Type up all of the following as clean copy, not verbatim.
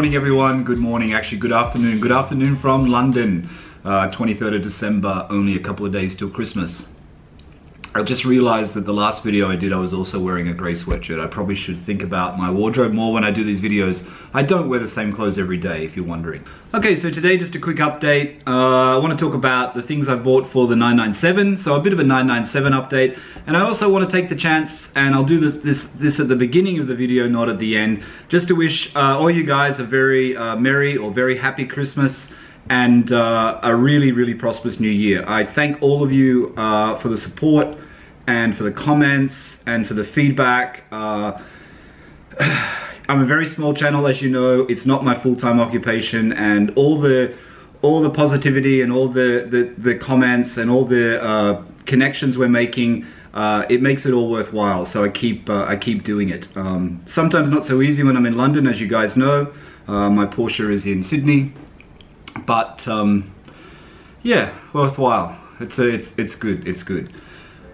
morning everyone, good morning, actually good afternoon from London. 23rd of December, only a couple of days till Christmas. I just realized that the last video I did, I was also wearing a grey sweatshirt. I probably should think about my wardrobe more when I do these videos. I don't wear the same clothes every day, if you're wondering. Okay, so today just a quick update. I want to talk about the things I bought for the 997. So a bit of a 997 update. And I also want to take the chance, and I'll do this at the beginning of the video, not at the end, just to wish all you guys a very merry or very happy Christmas and a really, really prosperous new year. I thank all of you for the support and for the comments and for the feedback. I'm a very small channel, as you know. It's not my full-time occupation, and all the positivity and all the comments and all the connections we're making, it makes it all worthwhile. So I keep doing it. Sometimes not so easy when I'm in London, as you guys know. My Porsche is in Sydney. But yeah, worthwhile. It's good.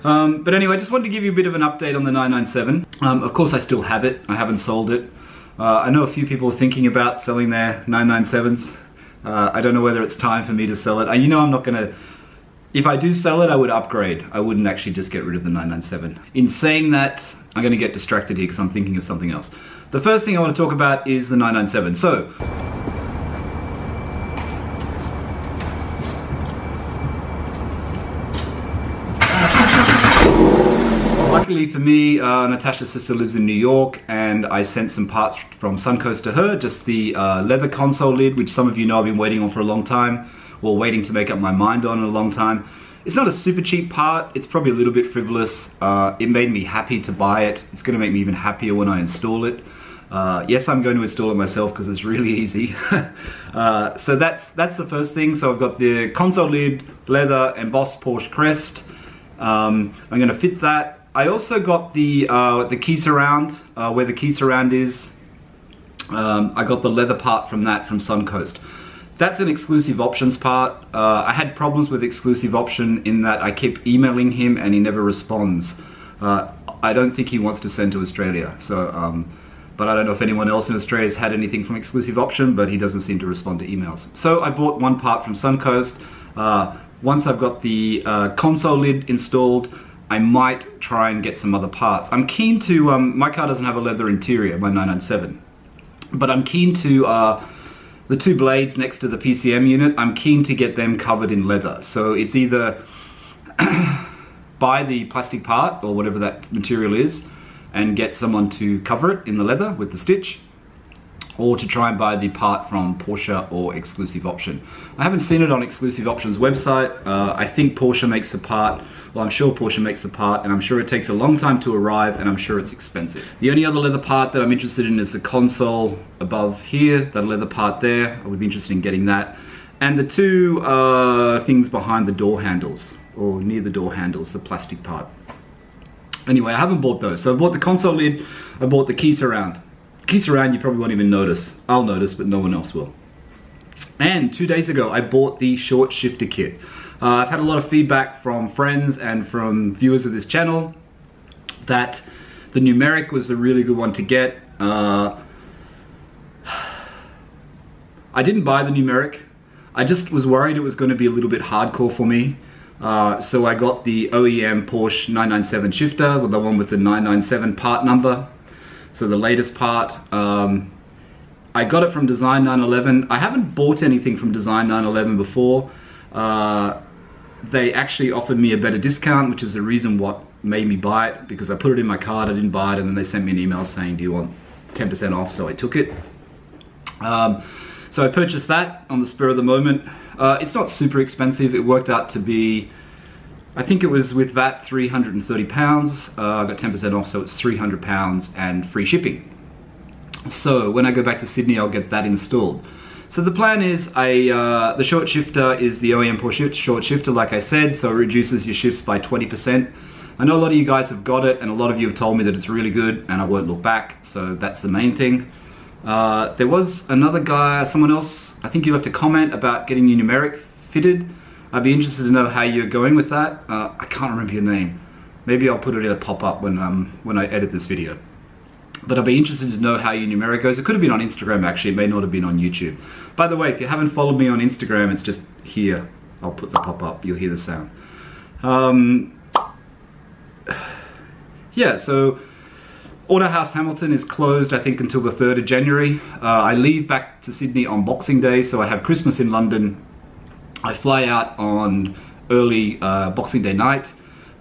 But anyway, I just wanted to give you a bit of an update on the 997. Of course, I still have it. I haven't sold it. I know a few people are thinking about selling their 997s. I don't know whether it's time for me to sell it. You know, I'm not gonna. If I do sell it, I would upgrade. I wouldn't actually just get rid of the 997. In saying that, I'm gonna get distracted here because I'm thinking of something else. The first thing I want to talk about is the 997. So. Luckily for me, Natasha's sister lives in New York, and I sent some parts from Suncoast to her, just the leather console lid, which some of you know I've been waiting on for a long time, or waiting to make up my mind on in a long time. It's not a super cheap part, it's probably a little bit frivolous. It made me happy to buy it. It's going to make me even happier when I install it. Yes, I'm going to install it myself because it's really easy. So that's the first thing. So I've got the console lid, leather, embossed Porsche crest. I'm going to fit that. I also got the key surround, where the key surround is. I got the leather part from that from Suncoast. That's an exclusive options part. I had problems with exclusive option in that I keep emailing him and he never responds. I don't think he wants to send to Australia. So, but I don't know if anyone else in Australia has had anything from exclusive option, but he doesn't seem to respond to emails. So I bought one part from Suncoast. Once I've got the console lid installed, I might try and get some other parts. I'm keen to, my car doesn't have a leather interior, my 997, but I'm keen to, the two blades next to the PCM unit, I'm keen to get them covered in leather. So it's either buy the plastic part or whatever that material is and get someone to cover it in the leather with the stitch, or to try and buy the part from Porsche or Exclusive Option. I haven't seen it on Exclusive Option's website. I think Porsche makes the part. Well, I'm sure Porsche makes the part, and I'm sure it takes a long time to arrive, and I'm sure it's expensive. The only other leather part that I'm interested in is the console above here, that leather part there. I would be interested in getting that. And the two things behind the door handles, or near the door handles, the plastic part. Anyway, I haven't bought those. So I bought the console lid, I bought the key surround. Key surround you probably won't even notice. I'll notice, but no one else will. And 2 days ago, I bought the short shifter kit. I've had a lot of feedback from friends and from viewers of this channel that the numeric was a really good one to get. I didn't buy the numeric. I just was worried it was going to be a little bit hardcore for me. So I got the OEM Porsche 997 shifter, the one with the 997 part number. So the latest part. I got it from Design 911. I haven't bought anything from Design 911 before. They actually offered me a better discount, which is the reason what made me buy it, because I put it in my card, I didn't buy it, and then they sent me an email saying, do you want 10% off? So I took it. So I purchased that on the spur of the moment. It's not super expensive. It worked out to be, I think it was with VAT £330. I got 10% off, so it's £300 and free shipping. So when I go back to Sydney, I'll get that installed. So the plan is, the short shifter is the OEM Porsche short shifter, like I said, so it reduces your shifts by 20%. I know a lot of you guys have got it, and a lot of you have told me that it's really good, and I won't look back, so that's the main thing. There was another guy, someone else, I think you left a comment about getting your numeric fitted. I'd be interested to know how you're going with that. I can't remember your name. Maybe I'll put it in a pop-up when I edit this video. but I'd be interested to know how your numeric goes. It could have been on Instagram actually, it may not have been on YouTube. By the way, if you haven't followed me on Instagram, it's just here. I'll put the pop-up, you'll hear the sound. Yeah, so Autohouse Hamilton is closed, I think, until the 3rd of January. I leave back to Sydney on Boxing Day, so I have Christmas in London. I fly out on early Boxing Day night.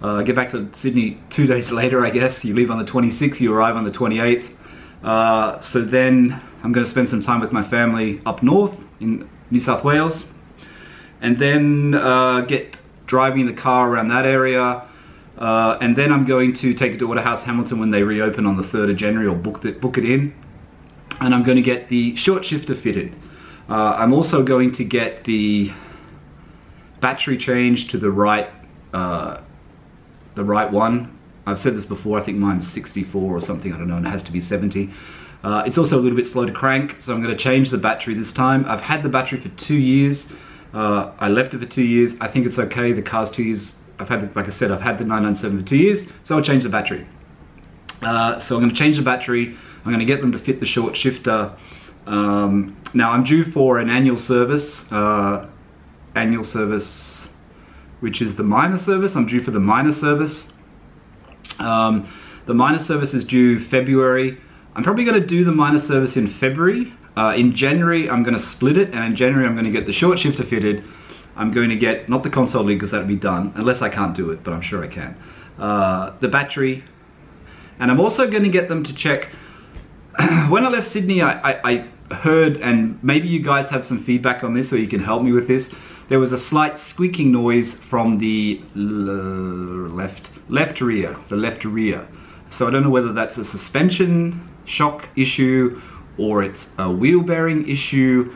I get back to Sydney 2 days later, I guess. You leave on the 26th, you arrive on the 28th. So then I'm going to spend some time with my family up north in New South Wales. And then get driving the car around that area. And then I'm going to take it to Autohouse Hamilton when they reopen on the 3rd of January, or book it in. And I'm going to get the short shifter fitted. I'm also going to get the battery changed to the right one. I've said this before, I think mine's 64 or something, I don't know, and it has to be 70. It's also a little bit slow to crank, so I'm going to change the battery this time. I've had the battery for 2 years. I left it for 2 years. I think it's okay. The car's 2 years. Like I said, I've had the 997 for 2 years, so I'll change the battery. So I'm going to change the battery. I'm going to get them to fit the short shifter. Now I'm due for an annual service, which is the minor service. I'm due for the minor service. The minor service is due February. I'm probably going to do the minor service in February. In January, I'm going to split it, and in January, I'm going to get the short shifter fitted. I'm going to get, not the console lid because that'll be done, unless I can't do it, but I'm sure I can. The battery, and I'm also going to get them to check. When I left Sydney, I heard, and maybe you guys have some feedback on this, or you can help me with this. There was a slight squeaking noise from the left rear. So I don't know whether that's a suspension shock issue or it's a wheel bearing issue.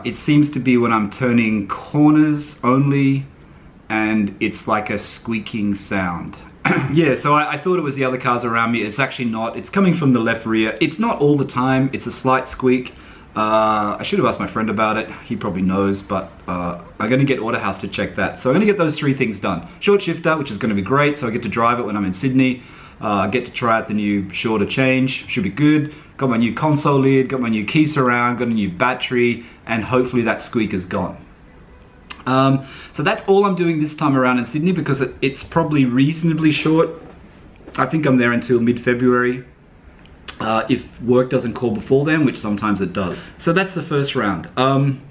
It seems to be when I'm turning corners only, and it's like a squeaking sound. Yeah, so I thought it was the other cars around me. It's actually not. It's coming from the left rear. It's not all the time. It's a slight squeak. I should have asked my friend about it. He probably knows, but I'm going to get Autohouse to check that. So I'm going to get those 3 things done. Short shifter, which is going to be great, so I get to drive it when I'm in Sydney. Get to try out the new shorter change. Should be good. Got my new console lid, got my new key surround, got a new battery, and hopefully that squeak is gone. So that's all I'm doing this time around in Sydney, because it's probably reasonably short. I think I'm there until mid-February. If work doesn't call before then, which sometimes it does. So that's the first round. And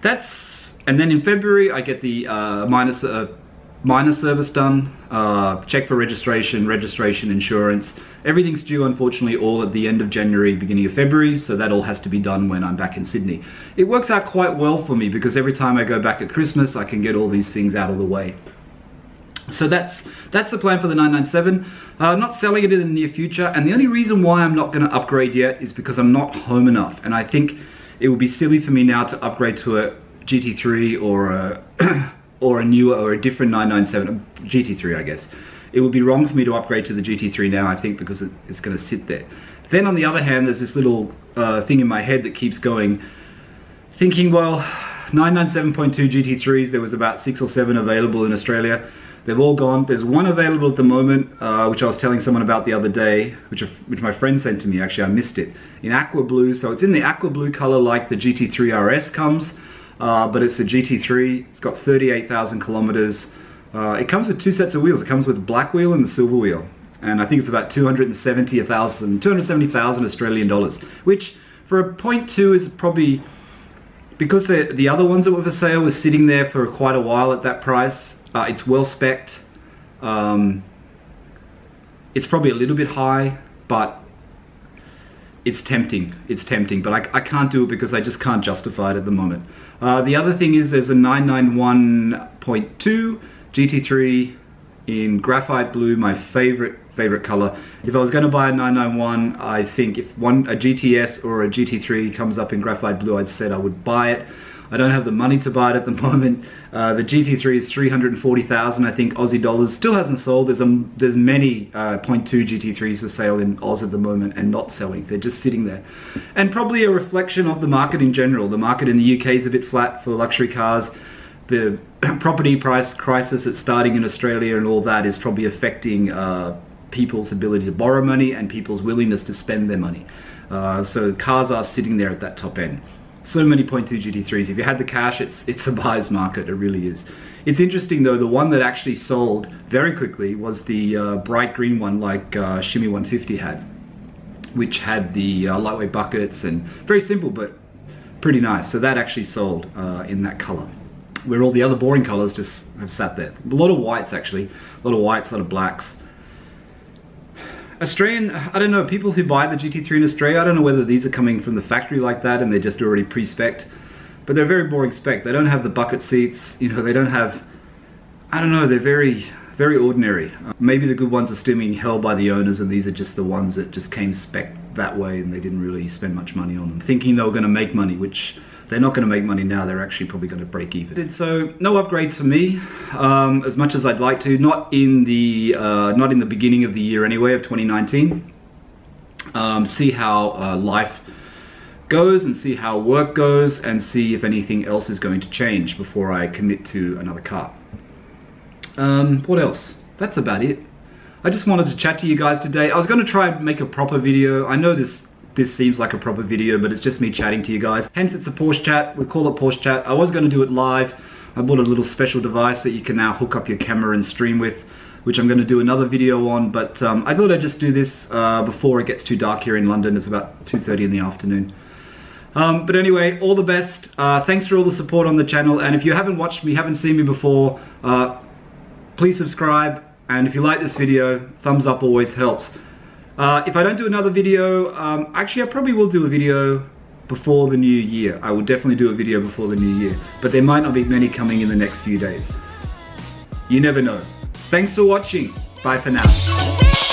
then in February I get the minor service done, check for registration, insurance. Everything's due, unfortunately, all at the end of January, beginning of February, so that all has to be done when I'm back in Sydney. It works out quite well for me, because every time I go back at Christmas, I can get all these things out of the way. So that's the plan for the 997. I'm not selling it in the near future, and the only reason why I'm not going to upgrade yet is because I'm not home enough, and I think it would be silly for me now to upgrade to a GT3 or a newer or a different 997, GT3 I guess. It would be wrong for me to upgrade to the GT3 now, I think, because it's going to sit there. Then on the other hand, there's this little thing in my head that keeps going, thinking, well, 997.2 GT3s, there was about 6 or 7 available in Australia. They've all gone. There's one available at the moment, which I was telling someone about the other day, which my friend sent to me, actually. I missed it. In aqua blue, so it's in the aqua blue color like the GT3 RS comes, but it's a GT3. It's got 38,000 kilometers. It comes with 2 sets of wheels. It comes with the black wheel and the silver wheel. And I think it's about 270,000 Australian dollars, which for a 0.2 is probably, because the other ones that were for sale was sitting there for quite a while at that price. It's well spec'd. It's probably a little bit high, but it's tempting. It's tempting, but I can't do it because I just can't justify it at the moment. The other thing is there's a 991.2 GT3 in graphite blue, my favorite color. If I was going to buy a 991, I think if a GTS or a GT3 comes up in graphite blue, I'd said I would buy it. I don't have the money to buy it at the moment. The GT3 is 340,000, I think, Aussie dollars. Still hasn't sold. There's many 0.2 GT3s for sale in Oz at the moment and not selling. They're just sitting there. And probably a reflection of the market in general. The market in the UK is a bit flat for luxury cars. The property price crisis that's starting in Australia and all that is probably affecting people's ability to borrow money and people's willingness to spend their money. So cars are sitting there at that top end. So many 0.2 GT3s. If you had the cash, it's a buyer's market. It really is. It's interesting though, the one that actually sold very quickly was the bright green one like Shimmy 150 had, which had the lightweight buckets and very simple but pretty nice. So that actually sold in that color, where all the other boring colors just have sat there. A lot of whites actually, a lot of whites, a lot of blacks. Australian, I don't know, people who buy the GT3 in Australia, I don't know whether these are coming from the factory like that and they're just already pre-spec'd, but they're very boring spec. They don't have the bucket seats, you know, they don't have, I don't know, they're very, very ordinary. Maybe the good ones are still being held by the owners and these are just the ones that just came spec that way and they didn't really spend much money on them, thinking they were going to make money, which they're not going to make money now. They're actually probably going to break even. So no upgrades for me, as much as I'd like to. Not in the beginning of the year anyway, of 2019. See how life goes and see how work goes and see if anything else is going to change before I commit to another car. What else? That's about it. I just wanted to chat to you guys today. I was going to try and make a proper video. I know this seems like a proper video, but it's just me chatting to you guys. Hence it's a Porsche chat. We call it Porsche chat. I was going to do it live. I bought a little special device that you can now hook up your camera and stream with, which I'm going to do another video on, but I thought I'd just do this before it gets too dark here in London. It's about 2:30 in the afternoon. But anyway, all the best. Thanks for all the support on the channel, and if you haven't watched me, haven't seen me before, please subscribe, and if you like this video, thumbs up always helps. If I don't do another video, actually I probably will do a video before the new year. I will definitely do a video before the new year, but there might not be many coming in the next few days. You never know. Thanks for watching. Bye for now.